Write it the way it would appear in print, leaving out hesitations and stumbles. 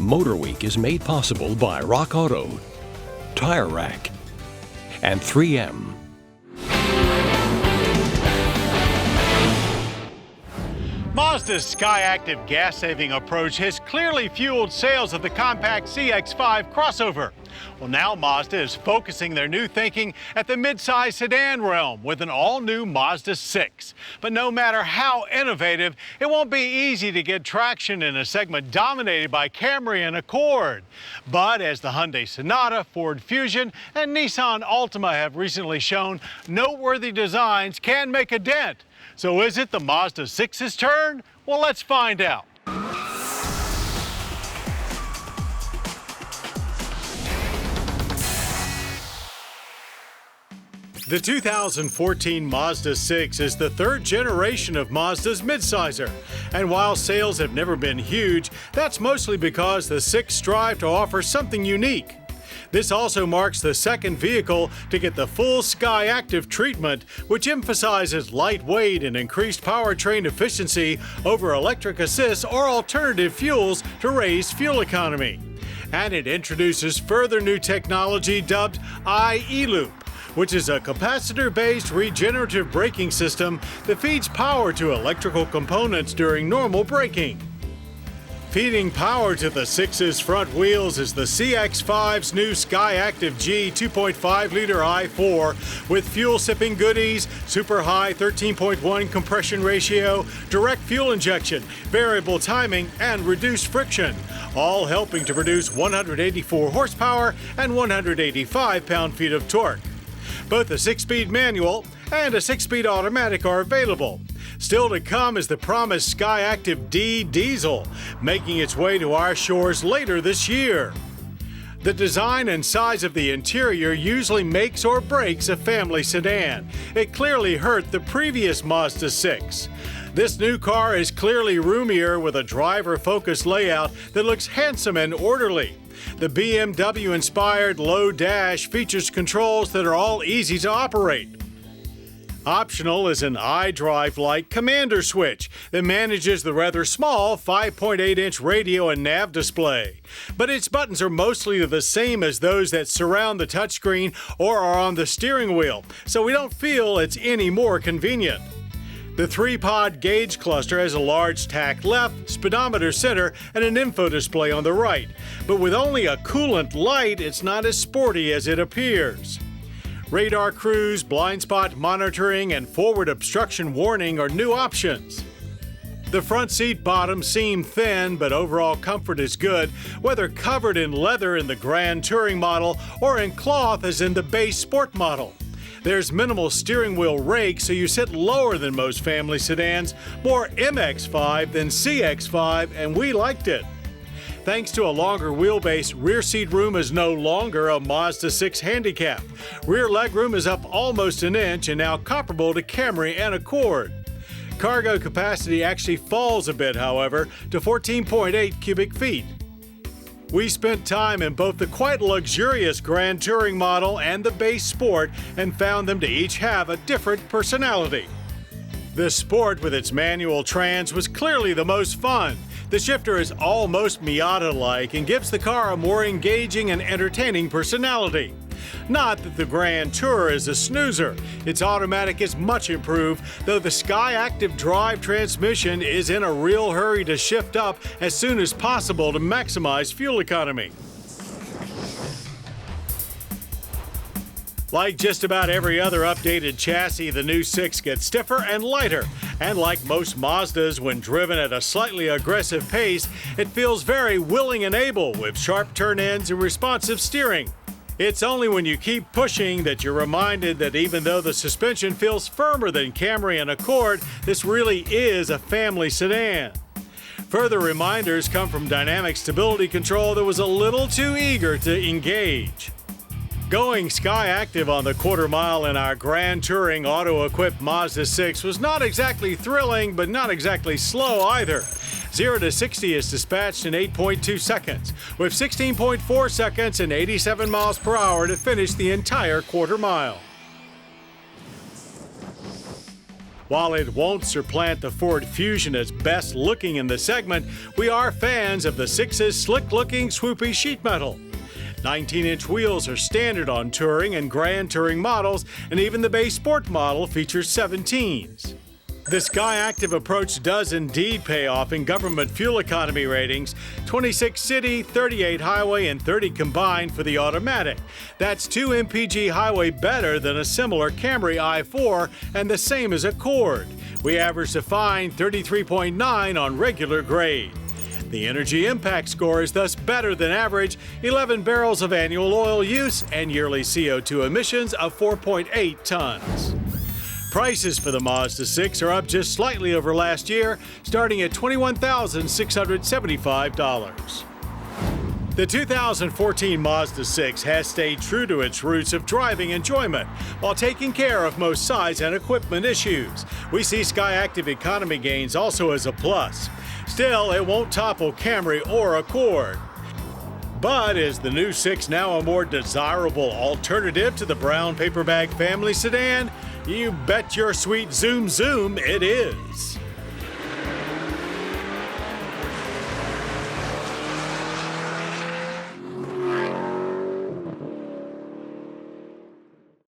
MotorWeek is made possible by Rock Auto, Tire Rack, and 3M. Mazda's SKYACTIV gas-saving approach has clearly fueled sales of the compact CX-5 crossover. Well, now Mazda is focusing their new thinking at the midsize sedan realm with an all-new Mazda6. But no matter how innovative, it won't be easy to get traction in a segment dominated by Camry and Accord. But as the Hyundai Sonata, Ford Fusion, and Nissan Altima have recently shown, noteworthy designs can make a dent. So is it the Mazda6's turn? Well, let's find out. The 2014 Mazda 6 is the third generation of Mazda's midsizer. And while sales have never been huge, that's mostly because the 6 strive to offer something unique. This also marks the second vehicle to get the full SKYACTIV treatment, which emphasizes lightweight and increased powertrain efficiency over electric assist or alternative fuels to raise fuel economy. And it introduces further new technology dubbed iE-Loop, which is a capacitor-based regenerative braking system that feeds power to electrical components during normal braking. Feeding power to the 6's front wheels is the CX-5's new SKYACTIV G 2.5-liter i4 with fuel-sipping goodies, super high 13.1 compression ratio, direct fuel injection, variable timing, and reduced friction, all helping to produce 184 horsepower and 185 pound-feet of torque. Both a 6-speed manual and a 6-speed automatic are available. Still to come is the promised SKYACTIV D diesel, making its way to our shores later this year. The design and size of the interior usually makes or breaks a family sedan. It clearly hurt the previous Mazda 6. This new car is clearly roomier with a driver-focused layout that looks handsome and orderly. The BMW-inspired low dash features controls that are all easy to operate. Optional is an iDrive-like commander switch that manages the rather small 5.8-inch radio and nav display. But its buttons are mostly the same as those that surround the touchscreen or are on the steering wheel, so we don't feel it's any more convenient. The 3-pod gauge cluster has a large tack left, speedometer center, and an info display on the right. But with only a coolant light, it's not as sporty as it appears. Radar cruise, blind spot monitoring, and forward obstruction warning are new options. The front seat bottoms seem thin, but overall comfort is good, whether covered in leather in the Grand Touring model or in cloth as in the base Sport model. There's minimal steering wheel rake, so you sit lower than most family sedans, more MX-5 than CX-5, and we liked it. Thanks to a longer wheelbase, rear seat room is no longer a Mazda 6 handicap. Rear legroom is up almost an inch and now comparable to Camry and Accord. Cargo capacity actually falls a bit, however, to 14.8 cubic feet. We spent time in both the quite luxurious Grand Touring model and the base Sport and found them to each have a different personality. The Sport with its manual trans was clearly the most fun. The shifter is almost Miata-like and gives the car a more engaging and entertaining personality. Not that the Grand Tour is a snoozer. Its automatic is much improved, though the SKYACTIV drive transmission is in a real hurry to shift up as soon as possible to maximize fuel economy. Like just about every other updated chassis, the new 6 gets stiffer and lighter. And like most Mazdas, when driven at a slightly aggressive pace, it feels very willing and able with sharp turn-ins and responsive steering. It's only when you keep pushing that you're reminded that even though the suspension feels firmer than Camry and Accord, this really is a family sedan. Further reminders come from dynamic stability control that was a little too eager to engage. Going SKYACTIV on the quarter mile in our Grand Touring auto-equipped Mazda 6 was not exactly thrilling, but not exactly slow either. 0 to 60 is dispatched in 8.2 seconds, with 16.4 seconds and 87 miles per hour to finish the entire quarter mile. While it won't supplant the Ford Fusion as best looking in the segment, we are fans of the 6's slick-looking swoopy sheet metal. 19-inch wheels are standard on touring and grand touring models, and even the base sport model features 17s. The SKYACTIV approach does indeed pay off in government fuel economy ratings: 26 city, 38 highway, and 30 combined for the automatic. That's 2 mpg highway better than a similar Camry i4 and the same as Accord. We averaged a fine 33.9 on regular grade. The energy impact score is thus better than average: 11 barrels of annual oil use and yearly CO2 emissions of 4.8 tons. Prices for the Mazda 6 are up just slightly over last year, starting at $21,675. The 2014 Mazda 6 has stayed true to its roots of driving enjoyment while taking care of most size and equipment issues. We see SKYACTIV economy gains also as a plus. Still, it won't topple Camry or Accord. But is the new 6 now a more desirable alternative to the brown paper bag family sedan? You bet your sweet zoom it is.